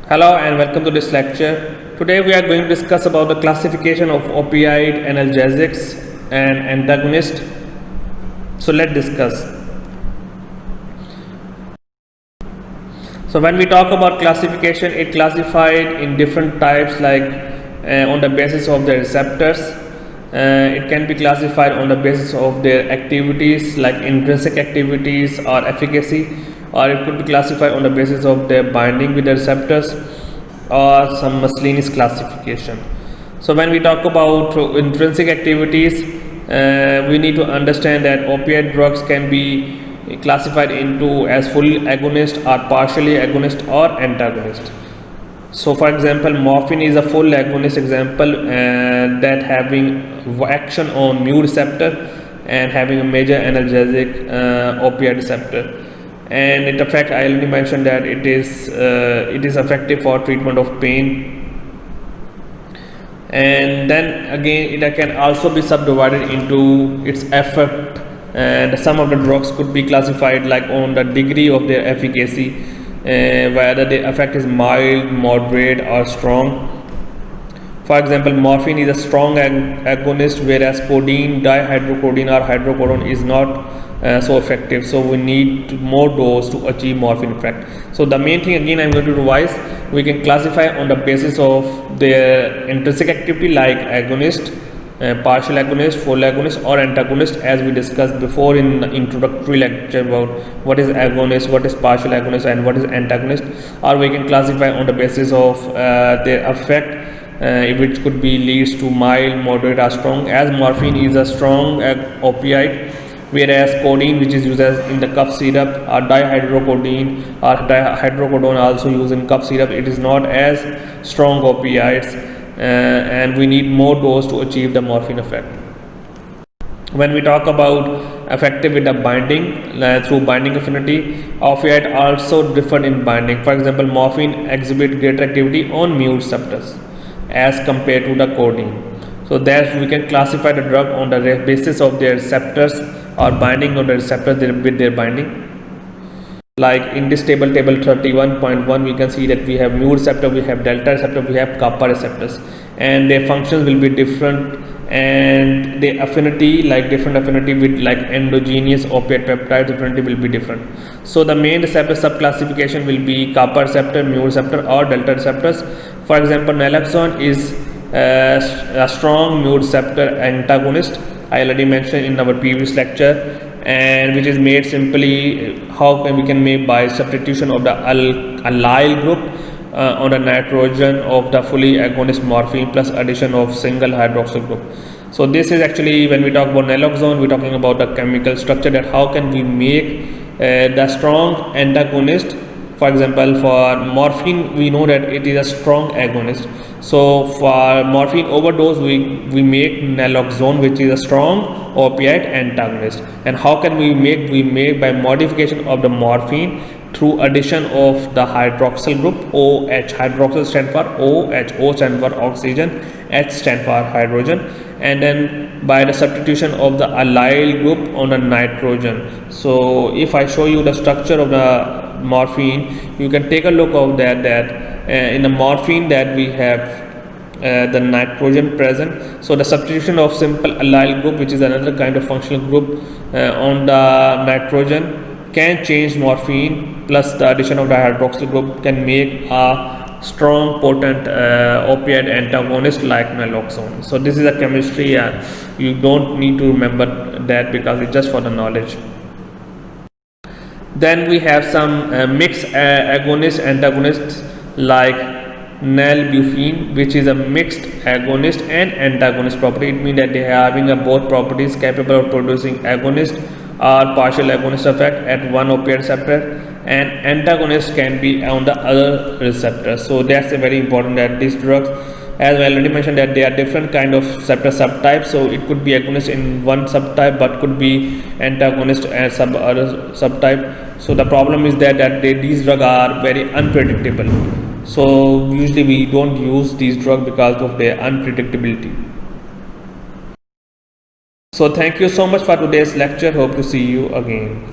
Hello and welcome to this lecture. Today we are going to discuss about the classification of opioid analgesics and antagonists. So let's discuss. So when we talk about classification, it classified in different types like on the basis of the receptors. It can be classified on the basis of their activities like intrinsic activities or efficacy, or it could be classified on the basis of their binding with the receptors or some miscellaneous classification. So when we talk about intrinsic activities, we need to understand that opioid drugs can be classified into as fully agonist or partially agonist or antagonist. So for example, morphine is a full agonist example that having action on mu receptor and having a major analgesic opioid receptor, and it affects, I already mentioned that it is effective for treatment of pain. And then again it can also be subdivided into its effect, and some of the drugs could be classified like on the degree of their efficacy, whether the effect is mild, moderate or strong. For example, morphine is a strong agonist, whereas codeine, dihydrocodeine or hydrocodone is not so effective. So we need more dose to achieve morphine effect. So the main thing, again I'm going to revise, we can classify on the basis of their intrinsic activity like agonist, partial agonist, full agonist or antagonist, as we discussed before in the introductory lecture about what is agonist, what is partial agonist and what is antagonist. Or we can classify on the basis of their effect, which could be leads to mild, moderate or strong, as morphine is a strong opioid, whereas codeine, which is used as in the cough syrup, or dihydrocodeine or hydrocodone also used in cough syrup, it is not as strong opioids, and we need more dose to achieve the morphine effect. When we talk about effective with the binding through binding affinity, opioid also differ in binding. For example, morphine exhibit greater activity on mu receptors as compared to the codeine. So that we can classify the drug on the basis of their receptors or binding on the receptors with their binding. Like in this table 31.1, we can see that we have mu receptor, we have delta receptor, we have kappa receptors, and their functions will be different, and the affinity, like different affinity with like endogenous opiate peptides, affinity will be different. So the main receptor subclassification will be kappa receptor, mu receptor or delta receptors. For example, naloxone is a strong mu receptor antagonist, I already mentioned in our previous lecture, and which is made simply we can make by substitution of the allyl group on the nitrogen of the fully agonist morphine plus addition of single hydroxyl group. So this is actually, when we talk about naloxone, we're talking about the chemical structure, that how can we make the strong antagonist. For example, for morphine, we know that it is a strong agonist. So for morphine overdose, we make naloxone, which is a strong opioid antagonist. And how can we make? We make by modification of the morphine through addition of the hydroxyl group OH. Hydroxyl stand for OH, O stand for oxygen, H stand for hydrogen, and then by the substitution of the allyl group on the nitrogen. So if I show you the structure of the morphine, you can take a look of that in the morphine that we have the nitrogen present. So the substitution of simple allyl group, which is another kind of functional group on the nitrogen, can change morphine, plus the addition of the hydroxyl group can make a strong potent opioid antagonist like naloxone. So this is a chemistry, you don't need to remember that because it's just for the knowledge. Then we have some mixed agonist antagonists like nalbuphine, which is a mixed agonist and antagonist property. It means that they are having both properties, capable of producing agonist or partial agonist effect at one opioid receptor, and antagonist can be on the other receptor. So that's very important, that these drugs, as I already mentioned, that they are different kind of receptor subtypes. So it could be agonist in one subtype, but could be antagonist as other subtype. So the problem is that these drugs are very unpredictable. So usually we don't use these drugs because of their unpredictability. So thank you so much for today's lecture. Hope to see you again.